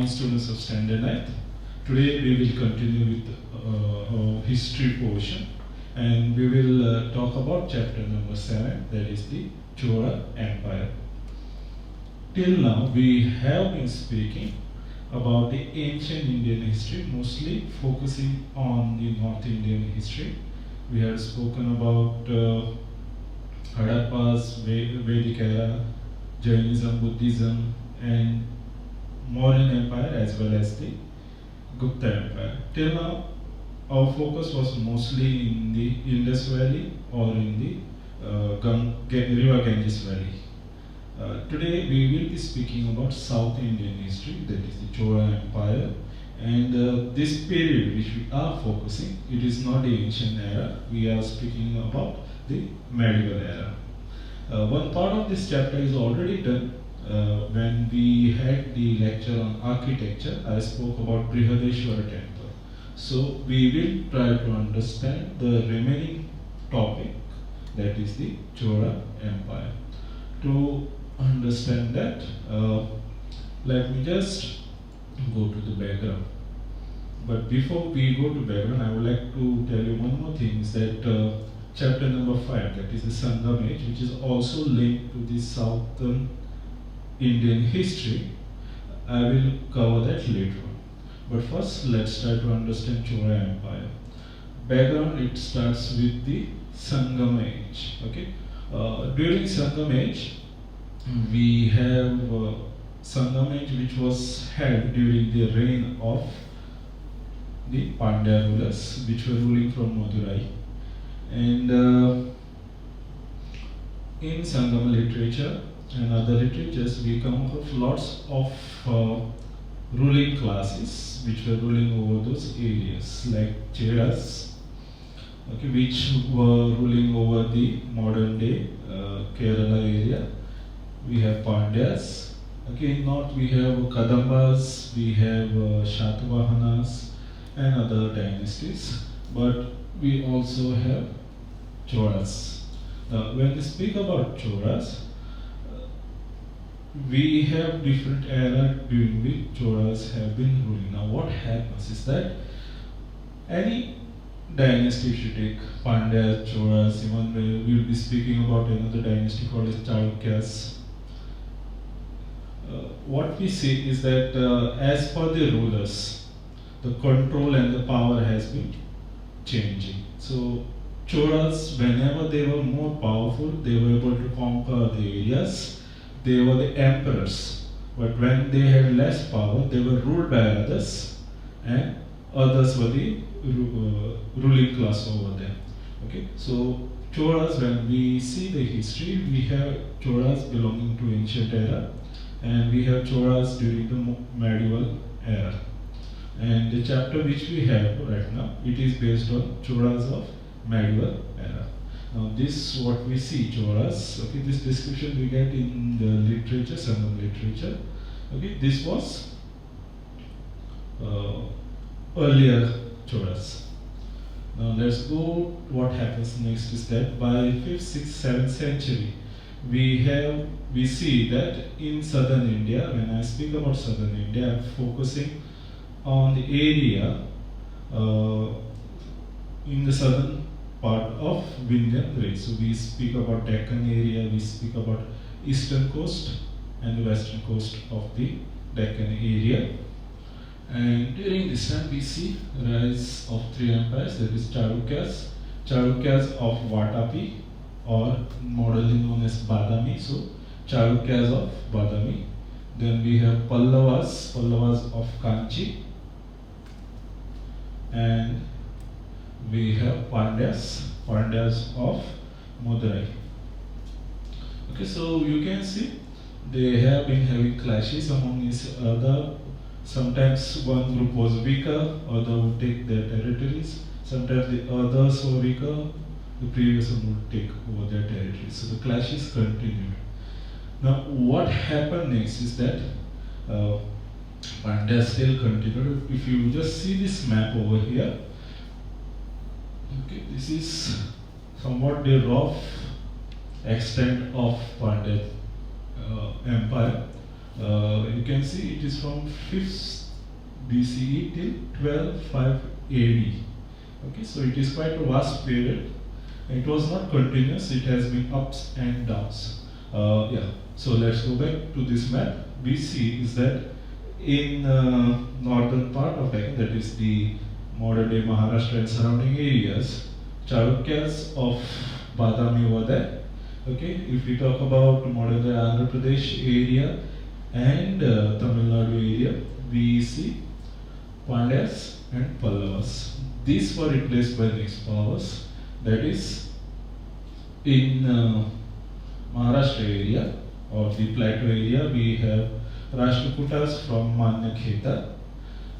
students of Standard 9th. Today we will continue with our history portion, and we will talk about chapter number 7, that is the Chola Empire. Till now we have been speaking about the ancient Indian history, mostly focusing on the North Indian history. We have spoken about Harappa's Vedic era, Jainism, Buddhism, and Mauryan Empire, as well as the Gupta Empire. Till now, our focus was mostly in the Indus Valley or in the River Ganges Valley. Today we will be speaking about South Indian history, that is the Chola Empire. And this period which we are focusing, it is not the ancient era, we are speaking about the medieval era. One part of this chapter is already done. When we had the lecture on architecture, I spoke about Brihadeshwara Temple. So we will try to understand the remaining topic, that is the Chola Empire. To understand that, let me just go to the background. But before we go to background, I would like to tell you one more thing, is that chapter number 5, that is the Sangam Age, which is also linked to the Southern Indian history. I will cover that later on. But first, let's try to understand Chola Empire. Background, it starts with the Sangam Age. Okay, during Sangam Age, we have Sangam Age, which was held during the reign of the Pandya rulers, which were ruling from Madurai. And in Sangam literature and other literatures, we come across lots of ruling classes which were ruling over those areas, like Cheras, okay, which were ruling over the modern day Kerala area. We have Pandyas. Okay, in north we have Kadambas, we have Shatavahanas and other dynasties, but we also have Cholas. Now, when we speak about Cholas, we have different era during which Cholas have been ruling. Now, what happens is that any dynasty, if you take Pandya, Cholas, even we will be speaking about another dynasty called as Chalukyas. What we see is that as per the rulers, the control and the power has been changing. So Cholas, whenever they were more powerful, they were able to conquer the areas. They were the emperors. But when they had less power, they were ruled by others, and others were the ruling class over them. Okay, so Cholas, when we see the history, we have Cholas belonging to ancient era, and we have Cholas during the medieval era. And the chapter which we have right now, it is based on Cholas of medieval era. Now this what we see, Cholas, okay, this description we get in the literature, Sangam literature. Okay, this was earlier Cholas. Now let's go, what happens next is that by 5th, 6th, 7th century, we see that in southern India, when I speak about southern India, I'm focusing on the area in the southern part of Vindhyan range. So we speak about Deccan area, we speak about eastern coast and the western coast of the Deccan area. And during this time we see rise of three empires, that is Chalukyas of Vatapi, or modernly known as Badami. So Chalukyas of Badami. Then we have Pallavas of Kanchi, and we have Pandyas of Madurai. Okay, so you can see they have been having clashes among each other. Sometimes one group was weaker, other would take their territories. Sometimes the others were weaker, the previous one would take over their territories. So the clashes continued. Now, what happened next is that Pandya still continued. If you just see this map over here, okay, this is somewhat the rough extent of Pandya Empire. You can see it is from 5th BCE till 1205 AD. Okay, so it is quite a vast period. It was not continuous, it has been ups and downs. Yeah, so let's go back to this map. We see is that in northern part of Deccan, that is the modern day Maharashtra and surrounding areas, Chalukyas of Badami were there. Okay, if we talk about modern day Andhra Pradesh area and Tamil Nadu area, we see Pandyas and Pallavas. These were replaced by next powers, that is in Maharashtra area or the plateau area we have Rashtrakutas from Manyakheta.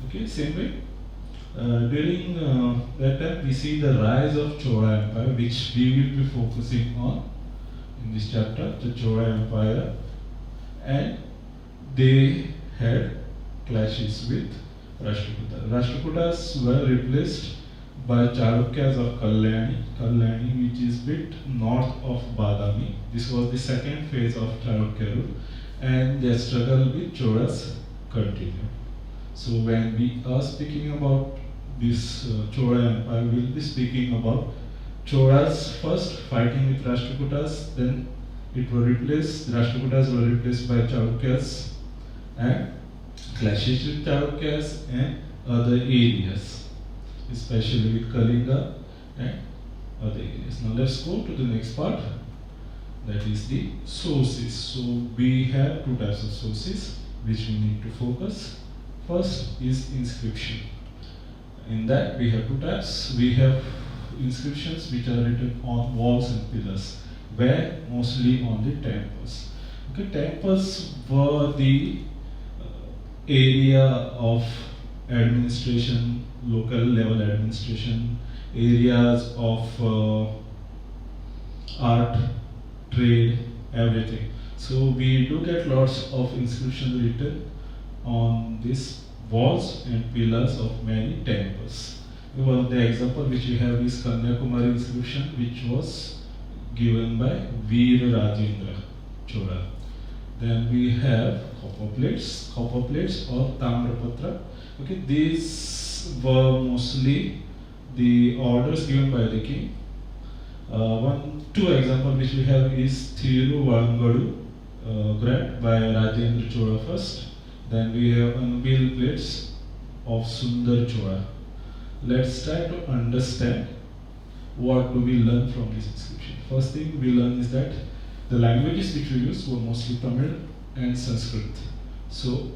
Okay, same way. During that time we see the rise of Chola Empire, which we will be focusing on in this chapter, the Chola Empire, and they had clashes with Rashtrakutas. Rashtrakutas were replaced by Chalukyas of Kalyani, which is bit north of Badami. This was the second phase of Chalukya rule, and their struggle with Cholas continued. So when we are speaking about this Chola Empire, we will be speaking about Cholas first fighting with Rashtrakutas, then it were replaced, Rashtrakutas were replaced by Chalukyas and clashes with Chalukyas and other areas, especially with Kalinga and other areas. Now let's go to the next part, that is the sources. So we have two types of sources which we need to focus. First is inscription. In that we have two types. We have inscriptions which are written on walls and pillars, where mostly on the temples. Okay, temples were the area of administration, local level administration, areas of art, trade, everything. So we do get lots of inscriptions written on these walls and pillars of many temples. One the example which we have is Kanyakumari inscription, which was given by Veer Rajendra Chola. Then we have copper plates or Tamrapatra. Okay, these were mostly the orders given by the king. Two examples which we have is Thiruvangadu grant by Rajendra Chola first. Then we have unveiled plates of Sundar Chola. Let's try to understand what do we learn from this inscription. First thing we learn is that the languages which we use were mostly Tamil and Sanskrit. So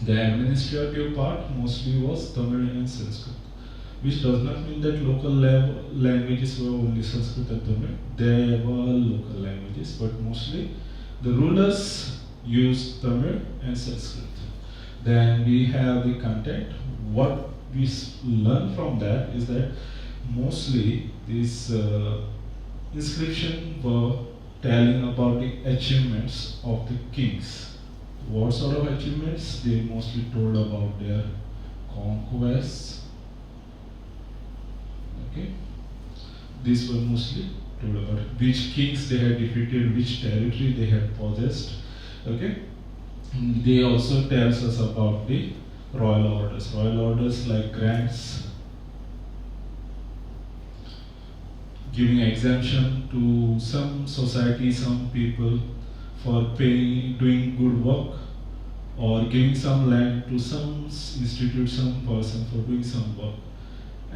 the administrative part mostly was Tamil and Sanskrit, which does not mean that local languages were only Sanskrit and Tamil. There were local languages, but mostly the rulers used Tamil and Sanskrit. Then we have the content. What we learn from that is that mostly these inscriptions were telling about the achievements of the kings. What sort of achievements? They mostly told about their conquests. Okay, these were mostly told about which kings they had defeated, which territory they had possessed. Okay, they also tells us about the royal orders. Royal orders like grants, giving exemption to some society, some people for paying, doing good work, or giving some land to some institute, some person for doing some work,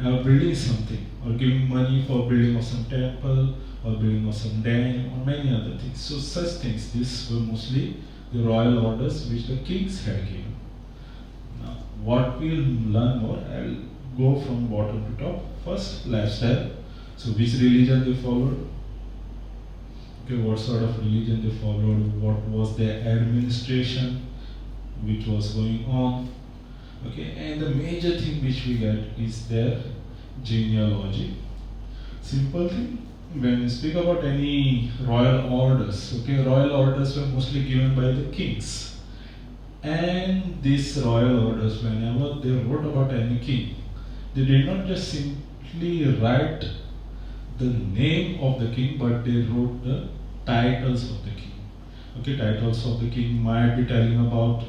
or building something, or giving money for building of some temple, or building of some dam, or many other things. So such things, these were mostly the royal orders which the kings had given. Now, what we'll learn more, I'll go from bottom to top. First, lifestyle. So which religion they followed, okay, what sort of religion they followed, what was their administration which was going on, okay, and the major thing which we get is their genealogy. Simple thing, when we speak about any royal orders, okay, royal orders were mostly given by the kings, and these royal orders, whenever they wrote about any king, they did not just simply write the name of the king, but they wrote the titles of the king. Okay, titles of the king might be telling about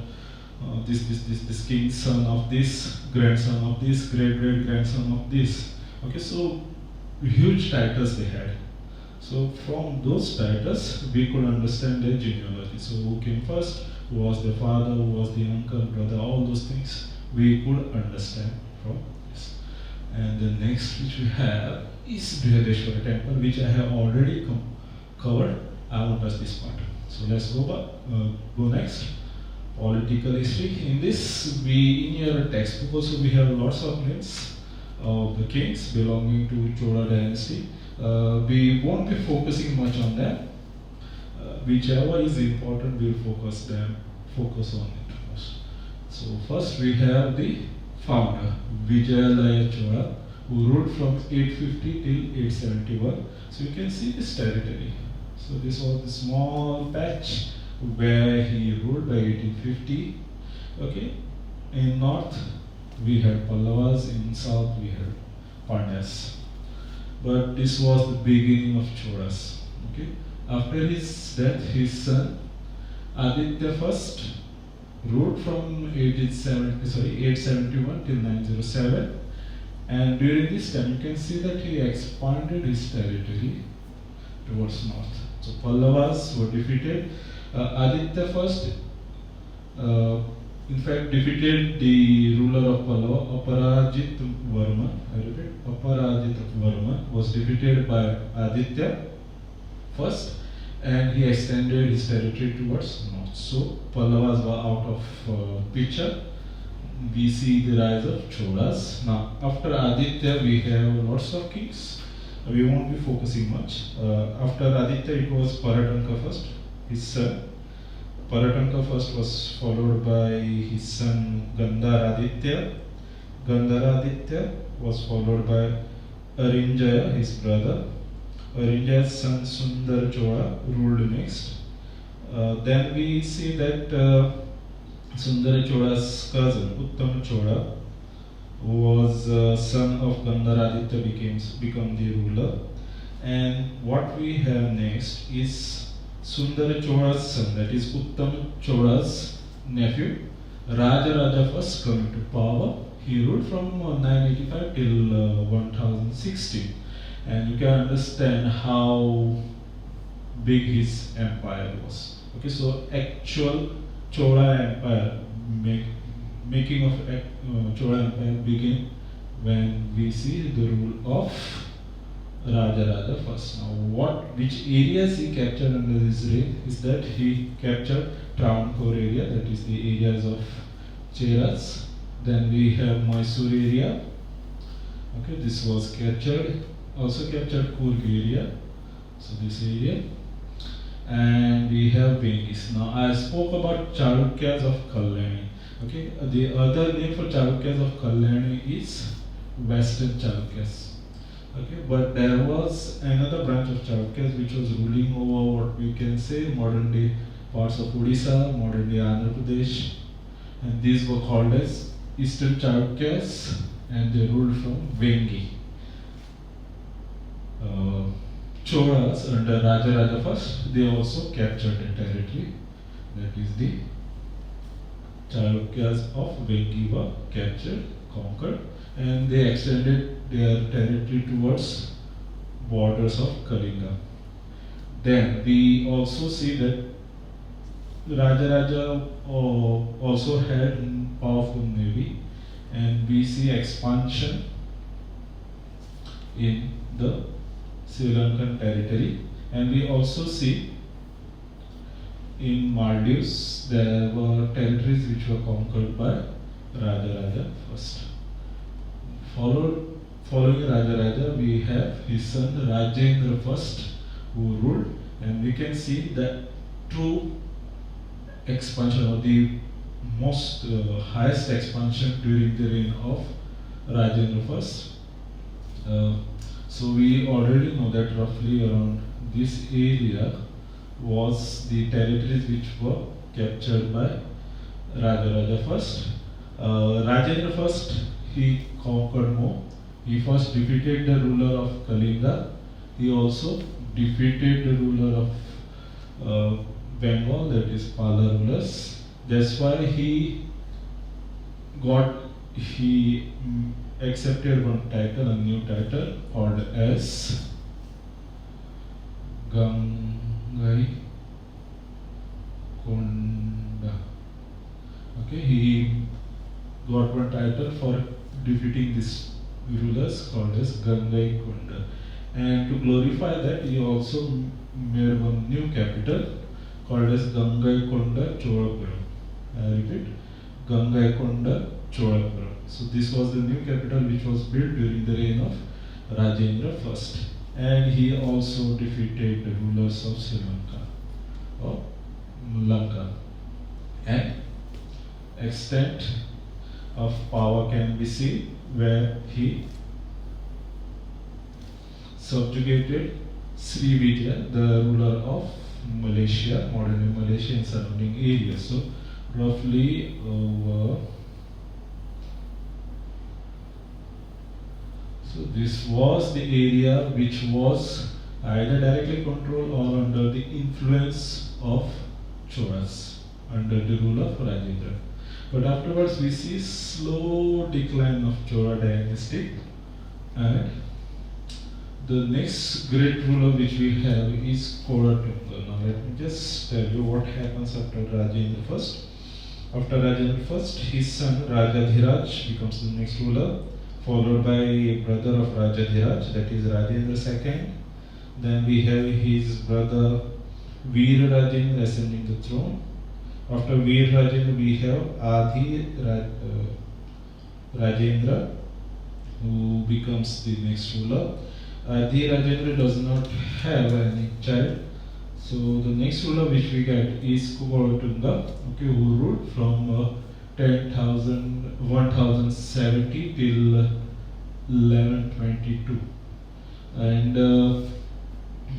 this king, son of this, grandson of this, great great grandson of this. Okay, so huge titles they had. So from those titles, we could understand their genealogy. So who came first, who was the father, who was the uncle, brother, all those things we could understand from this. And the next which we have is Brihadeshwara Temple, which I have already covered. I won't touch this part. So let's go next. Political history. In this, in your textbook also we have lots of names of the kings belonging to Chola dynasty. We won't be focusing much on them. Whichever is important, we'll focus on it first. So first we have the founder, Vijayalaya Chola, who ruled from 850 till 871. So you can see this territory. So this was the small patch where he ruled by 1850. Okay, in north we had Pallavas, in south we had Pandyas. But this was the beginning of Cholas. Okay, after his death, his son Aditya I ruled from 871 till 907, and during this time you can see that he expanded his territory towards north. So Pallavas were defeated. Aditya I, in fact, defeated the ruler of Pallava, Aparajit Varma. I repeat, Aparajit Varma was defeated by Aditya I, and he extended his territory towards north. So Pallavas were out of picture. We see the rise of Cholas. Now, after Aditya, we have lots of kings. We won't be focusing much. After Aditya, it was Paratanka first, his son. Paratanka first was followed by his son Gandharaditya. Gandharaditya was followed by Arinjaya, his brother. Arinjaya's son Sundar Chola ruled next. Then we see that Sundar Chola's cousin Uttam Chola, who was son of Gandharaditya, become the ruler. And what we have next is Sundara Chola's son, that is Uttam Chola's nephew, Rajaraja first coming to power. He ruled from 985 till 1016, and you can understand how big his empire was. Okay, so actual Chola Empire, making of Chola Empire begin when we see the rule of Rajaraja first. Now, which areas he captured under his reign is that he captured Travancore area, that is the areas of Cheras. Then we have Mysore area. Okay, this was captured. Also captured Coorg area. So this area. And we have Vengis. Now I spoke about Chalukyas of Kalyani. Okay, the other name for Chalukyas of Kalyani is Western Chalukyas. Okay, but there was another branch of Chalukyas which was ruling over what we can say modern day parts of Odisha, modern day Andhra Pradesh, and these were called as Eastern Chalukyas, and they ruled from Vengi. Cholas under Rajaraja first, they also captured a territory, that is the Chalukyas of Vengi were captured, conquered, and they extended their territory towards borders of Kalinga. Then we also see that Rajaraja also had a powerful navy, and we see expansion in the Sri Lankan territory, and we also see in Maldives there were territories which were conquered by Rajaraja first. Following Rajaraja, we have his son Rajendra I, who ruled, and we can see that true expansion, or the most highest expansion during the reign of Rajendra I. So we already know that roughly around this area was the territories which were captured by Rajaraja I. Rajendra I, he conquered more. He first defeated the ruler of Kalinga. He also defeated the ruler of Bengal, that is Pala rulers. That's why he accepted one title, a new title called as Gangai Konda. Okay, he got one title for defeating these rulers called as Gangai Konda. And to glorify that, he also made one new capital called as Gangai Konda Cholapuram. I repeat, Gangai Konda Cholapuram. So this was the new capital which was built during the reign of Rajendra I. And he also defeated the rulers of Sri Lanka, or Lanka. And extent of power can be seen where he subjugated Srividya, the ruler of Malaysia, modern Malaysia and surrounding areas. So roughly over. So this was the area which was either directly controlled or under the influence of Cholas, under the rule of Rajendra. But afterwards we see slow decline of Chola dynasty, and the next great ruler which we have is Kulottunga. Now let me just tell you what happens after Rajendra first. After Rajendra first, his son Rajadhiraj becomes the next ruler, followed by brother of Rajadhiraj, that is Rajendra II. Then we have his brother Veer Rajendra ascending the throne. After Veer Rajendra, we have Rajendra, who becomes the next ruler. Adi Rajendra does not have any child, so the next ruler which we get is Kulottunga, okay, who ruled from 1070 till 1122, and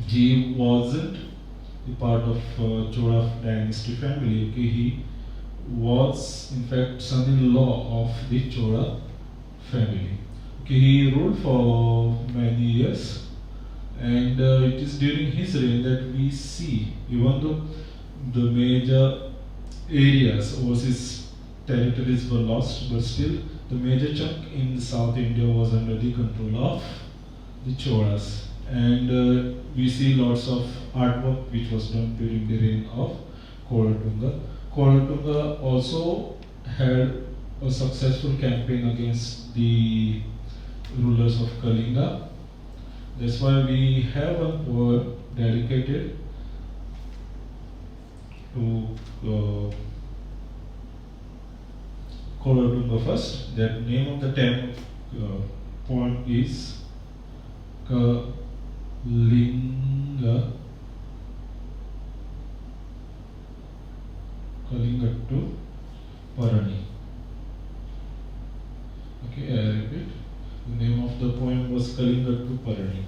he wasn't a part of Chola dynasty family. Okay, he was in fact son-in-law of the Chola family. Okay, he ruled for many years, and it is during his reign that we see, even though the major areas, overseas territories were lost, but still the major chunk in South India was under the control of the Cholas. And we see lots of artwork which was done during the reign of Kulottunga. Kulottunga also had a successful campaign against the rulers of Kalinga. That's why we have a poem dedicated to Kulottunga first. The name of the poem is Kalinga to Parani. Okay, I repeat. The name of the poem was Kalinga to Parani.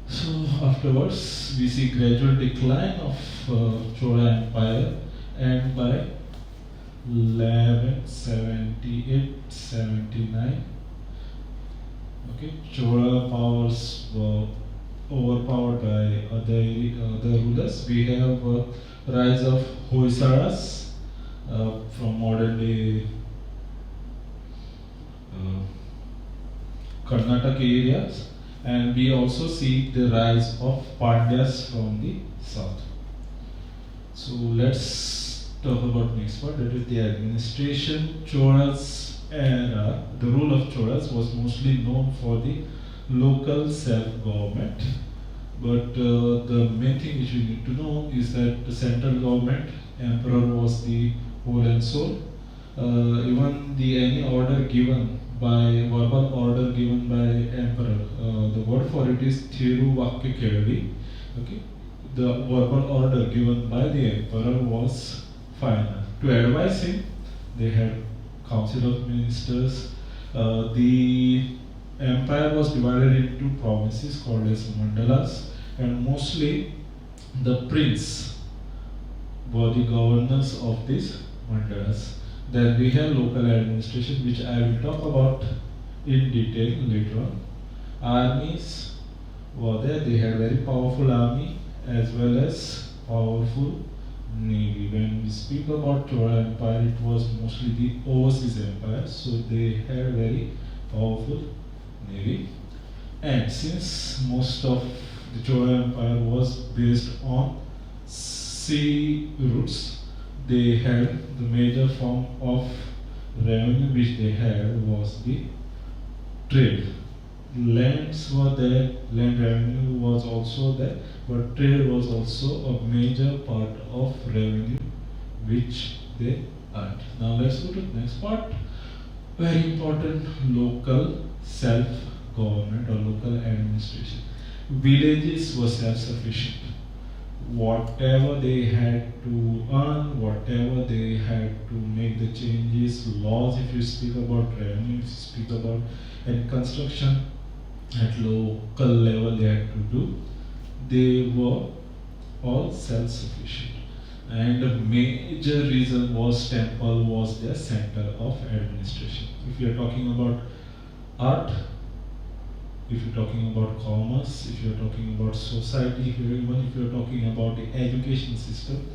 So afterwards, we see gradual decline of Chola Empire, and by 1178-79, okay, Chola powers were overpowered by other rulers. We have rise of Hoysalas from modern day Karnataka areas, and we also see the rise of Pandyas from the south. So let's talk about next part, that is the administration. Cholas era, the rule of Cholas was mostly known for the local self-government, but the main thing which we need to know is that the central government, emperor was the whole and soul. Even any order given by verbal order given by emperor, the word for it is Thiruvakya Kelvi. Okay, the verbal order given by the emperor was final. To advise him, they had council of ministers. The empire was divided into provinces called as mandalas, and mostly the prince were the governors of these mandalas. Then we have local administration, which I will talk about in detail later on. Armies were there, they had very powerful army as well as powerful navy. When we speak about Chola Empire, it was mostly the overseas empire, so they had very powerful navy. And since most of the Chola Empire was based on sea routes, they had the major form of revenue which they had was the trade. Lands were there, land revenue was also there, but trade was also a major part of revenue which they earned. Now let's go to the next part. Very important, local self-government or local administration. Villages were self-sufficient. Whatever they had to earn, whatever they had to make the changes, laws, if you speak about revenue, if you speak about and construction at local level they had to do, they were all self-sufficient. And the major reason was temple was their center of administration. If you are talking about art, if you're talking about commerce, if you're talking about society, even if you're talking about the education system,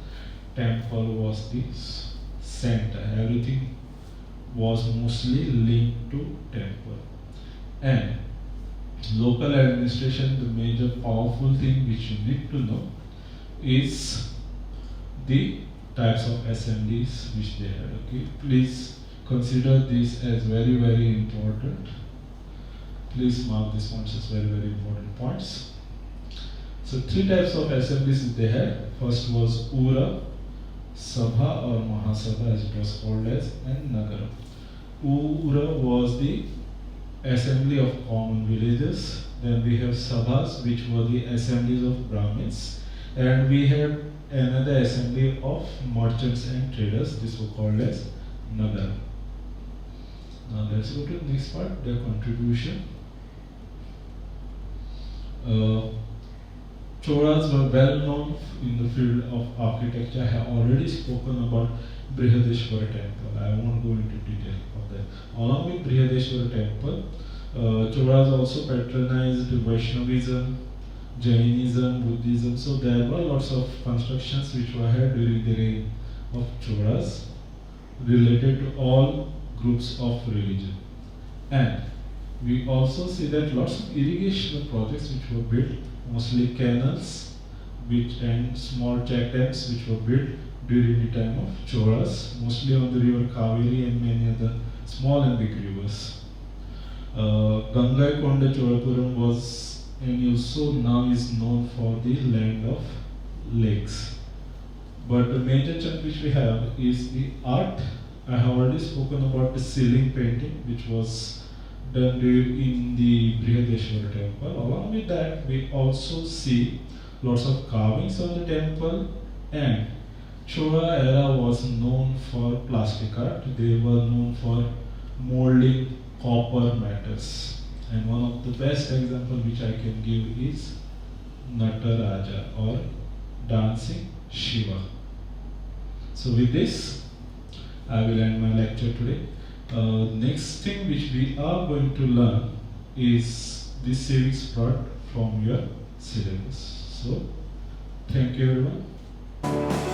temple was the center. Everything was mostly linked to temple. And local administration, the major powerful thing which you need to know is the types of assemblies which they had. Okay, please consider this as very, very important. Please mark these points as very, very important points. So three types of assemblies they had. First was Ura, Sabha or Mahasabha as it was called as, and Nagara. Ura was the assembly of common villages. Then we have Sabhas, which were the assemblies of Brahmins. And we have another assembly of merchants and traders. This was called as Nagara. Now let's go to the next part, their contribution. Cholas were well known in the field of architecture. I have already spoken about Brihadeshwara Temple. I won't go into detail of that. Along with Brihadeshwara Temple, Cholas also patronized Vaishnavism, Jainism, Buddhism. So there were lots of constructions which were held during the reign of Cholas related to all groups of religion. And we also see that lots of irrigation projects which were built, mostly canals and small check dams which were built during the time of Cholas, mostly on the river Kaveri and many other small and big rivers. Gangaikonda Cholapuram was and also now is known for the land of lakes. But the major chunk which we have is the art. I have already spoken about the ceiling painting which was done in the Brihadeshwara Temple. Along with that, we also see lots of carvings on the temple, and Chola era was known for plastic art. They were known for molding copper matters. And one of the best examples which I can give is Nataraja or Dancing Shiva. So with this, I will end my lecture today. Next thing which we are going to learn is the civics part from your syllabus. So, thank you everyone.